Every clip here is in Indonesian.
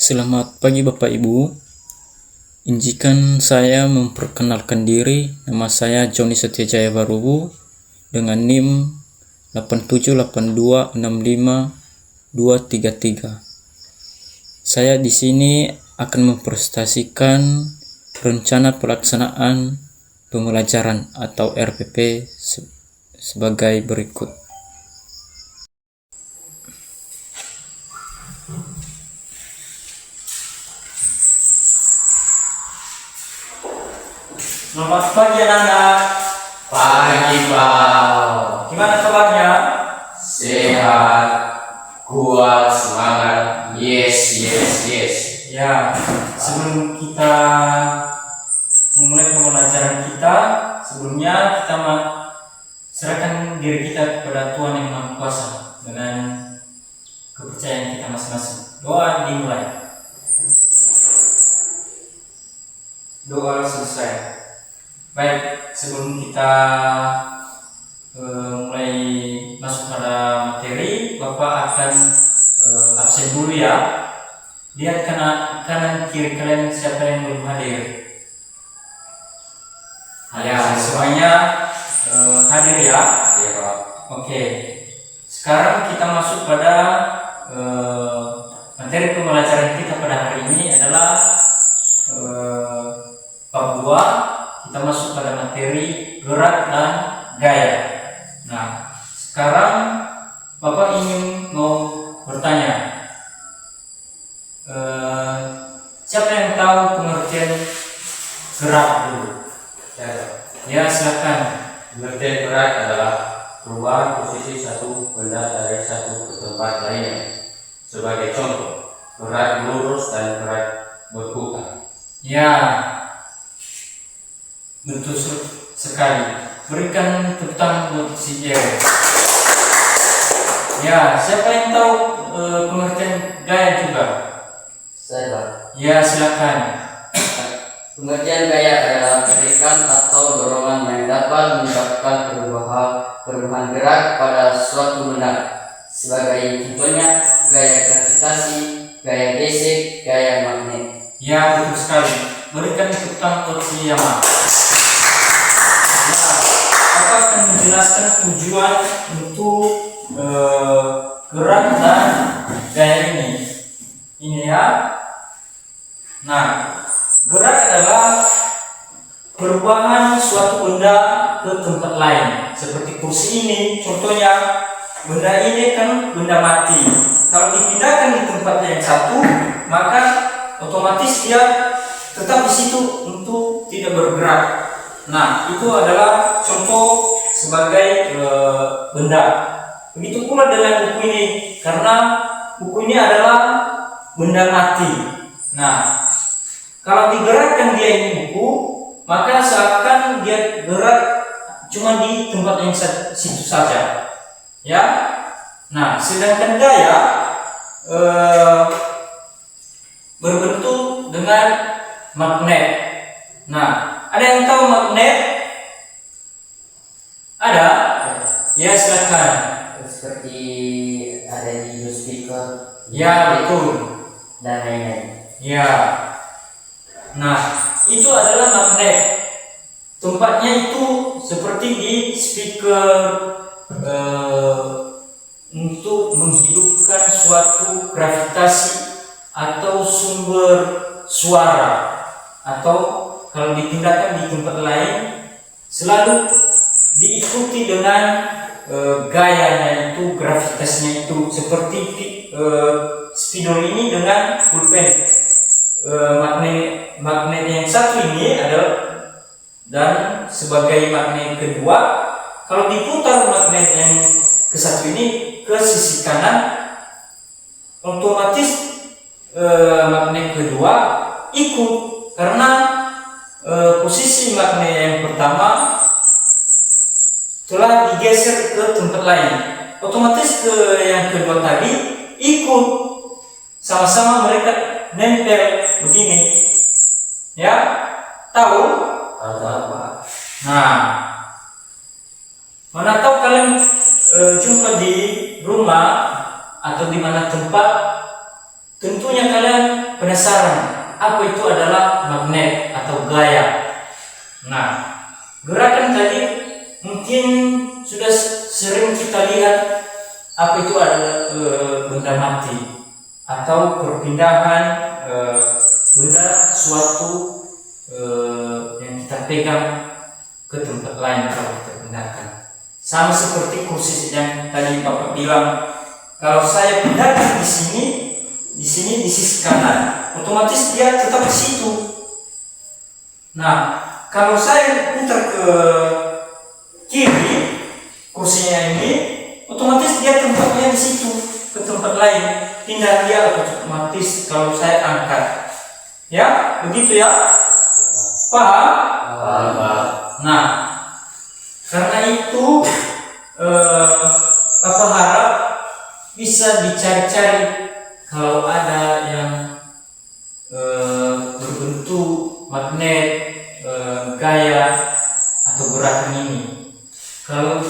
Selamat pagi Bapak Ibu. Izinkan saya memperkenalkan diri. Nama saya Joni Setiajaya Barubu dengan NIM 8782652233. Saya di sini akan mempresentasikan rencana pelaksanaan pembelajaran atau RPP sebagai berikut. Selamat pagi anak-anak. Pagi Pak. Gimana kabarnya? Sehat, kuat, semangat. Yes. Ya, sebelum kita memulai pembelajaran kita, sebelumnya kita serahkan diri kita kepada Tuhan Yang Maha Kuasa dengan kepercayaan kita masing-masing. Doa dimulai. Doa selesai. Baik, sebelum kita mulai masuk pada materi, Bapak akan absen dulu ya. Lihat kanan kiri kalian siapa yang belum hadir. Ya, semuanya hadir ya. Ya Pak. Oke. Sekarang kita masuk pada materi pembelajaran kita pada hari ini adalah bab 2. Kita masuk pada materi gerak dan gaya. Nah, sekarang Bapak ingin mau bertanya, siapa yang tahu pengertian gerak dulu? Ya, silakan. Pengertian gerak adalah perubahan posisi satu benda dari satu ke tempat lainnya. Sebagai contoh, gerak lurus dan gerak berputar. Ya, betul sekali. Berikan tepuk tangan buat si Jerry. Ya, siapa yang tahu pengertian gaya juga? Saya Pak. Ya, silakan. Pengertian gaya adalah gerakan atau dorongan yang dapat menyebabkan perubahan gerak pada suatu benda. Sebagai contohnya, gaya gravitasi, gaya gesek, gaya magnet. Ya, betul sekali. Berikan tepuk tangan buat si Yama. Ya, Bapak akan menjelaskan tujuan untuk gerak dan gaya ini. Ini ya. Nah, gerak adalah perubahan suatu benda ke tempat lain. Seperti kursi ini, contohnya benda ini kan benda mati. Kalau dipindahkan di tempat yang satu, maka otomatis dia tetap di situ untuk tidak bergerak. Nah, itu adalah contoh sebagai benda. Begitu pula dengan buku ini, karena buku ini adalah benda mati. Nah, kalau digerakkan dia ini buku, maka seakan dia gerak cuma di tempat yang situ saja. Ya. Nah, sedangkan gaya berbentuk dengan magnet. Nah, ada yang tahu magnet? Ada? Ya, silakan. Seperti ada di speaker. Ya, betul. Dan lain-lain. Ya. Nah, itu adalah magnet. Tempatnya itu seperti di speaker untuk menghidupkan suatu gravitasi atau sumber suara, atau kalau dipindahkan di tempat lain selalu diikuti dengan gayanya itu, gravitasinya itu, seperti spidol ini dengan pulpen. Magnet yang satu ini adalah, dan sebagai magnet kedua, kalau diputar magnet yang ke satu ini ke sisi kanan, otomatis magnet kedua ikut, karena posisi magnet yang pertama telah digeser ke tempat lain. Otomatis ke yang kedua tadi ikut, sama-sama mereka nempel begini. Ya, tahu? Apa? Nah, mana tahu kalian jumpa di rumah atau di mana tempat tentunya kalian penasaran apa itu adalah magnet atau gaya. Nah, gerakan tadi mungkin sudah sering kita lihat apa itu adalah benda mati atau perpindahan benda suatu yang kita pegang ke tempat lain kalau kita pindahkan. Sama seperti kursi yang tadi Bapak bilang, kalau saya pindahkan di sini di sisi kanan, otomatis dia tetap di situ. Nah, kalau saya putar ke kiri kursinya ini, otomatis dia tempatnya di situ, ke tempat lain, pindah dia otomatis kalau saya angkat. Ya, begitu ya? Paham? Paham. Nah, karena itu Bapak harap bisa dicari-cari kalau ada yang berbentuk magnet, gaya atau gerakan ini. Kalau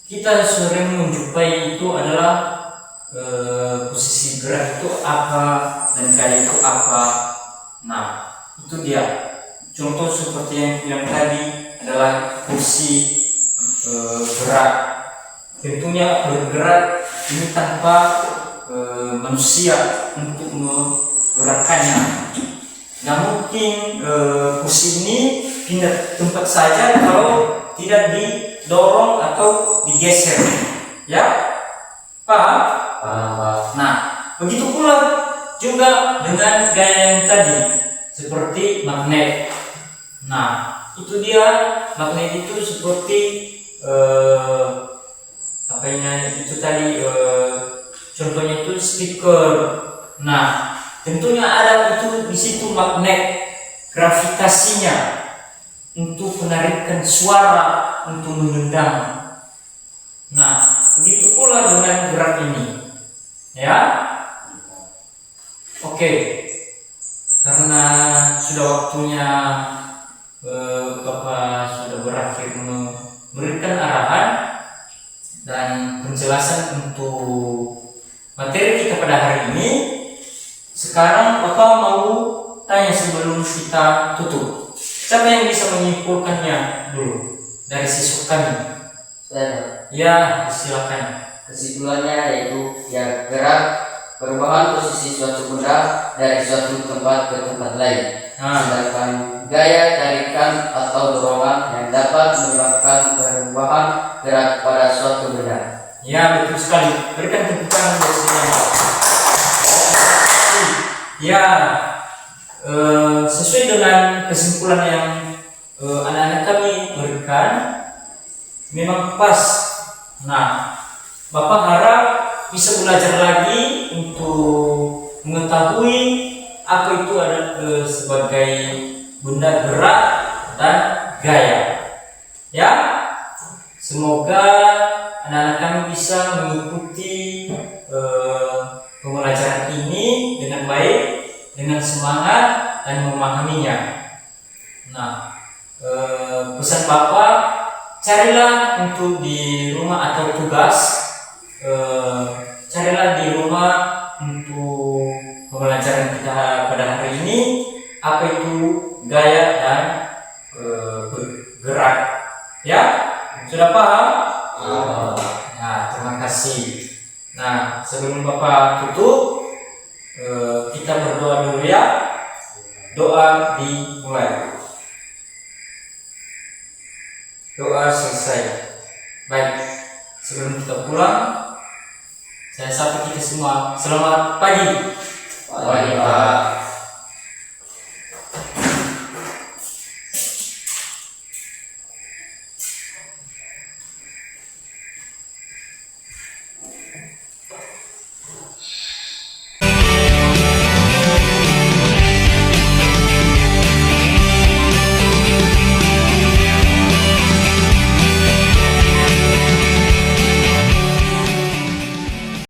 kita sering menjumpai itu adalah posisi gerak itu apa dan gaya itu apa. Nah, itu dia. Contoh seperti yang tadi adalah kursi gerak. Tentunya bergerak ini tanpa manusia untuk menggerakkannya. Nah, mungkin kursi ini pindah tempat saja kalau tidak didorong atau digeser. Ya, paham? Paham. Nah, begitu pula juga dengan gaya yang tadi, seperti magnet. Nah, itu dia, magnet itu seperti itu tadi contohnya itu speaker. Nah, tentunya ada itu di situ magnet gravitasinya untuk menarikkan suara untuk menendang. Nah, begitu pula dengan gerak ini. Ya. Oke. Karena sudah waktunya Bapak sudah berakhir memberikan arahan dan penjelasan untuk materi kita pada hari ini. Sekarang Bapak mau tanya sebelum kita tutup. Siapa yang bisa menyimpulkannya dulu dari siswa kami? Saya. Ya, silakan. Kesimpulannya yaitu ya gerak perubahan posisi suatu benda dari suatu tempat ke tempat lain. Sedangkan gaya tarikan atau dorongan yang dapat menyebabkan perubahan gerak pada suatu benda. Ya, betul sekali. Berikan tepukan buat sini. Ya, sesuai dengan kesimpulan yang anak-anak kami berikan, memang pas. Nah, Bapak harap bisa belajar lagi untuk mengetahui apa itu ada sebagai benda gerak dan gaya. Ya, semoga anak-anak kami bisa mengikuti pembelajaran ini dengan baik, dengan semangat dan memahaminya. Nah, pesan Bapak, carilah untuk di rumah atau tugas, carilah di rumah untuk pembelajaran kita pada hari ini apa itu gaya dan gerak. Ya, sudah paham? Nah, terima kasih. Nah, sebelum Bapak tutup, kita berdoa dulu ya. Doa dimulai. Doa selesai. Baik, sebelum kita pulang, saya sapa kita semua. Selamat pagi. Pagi, Pak.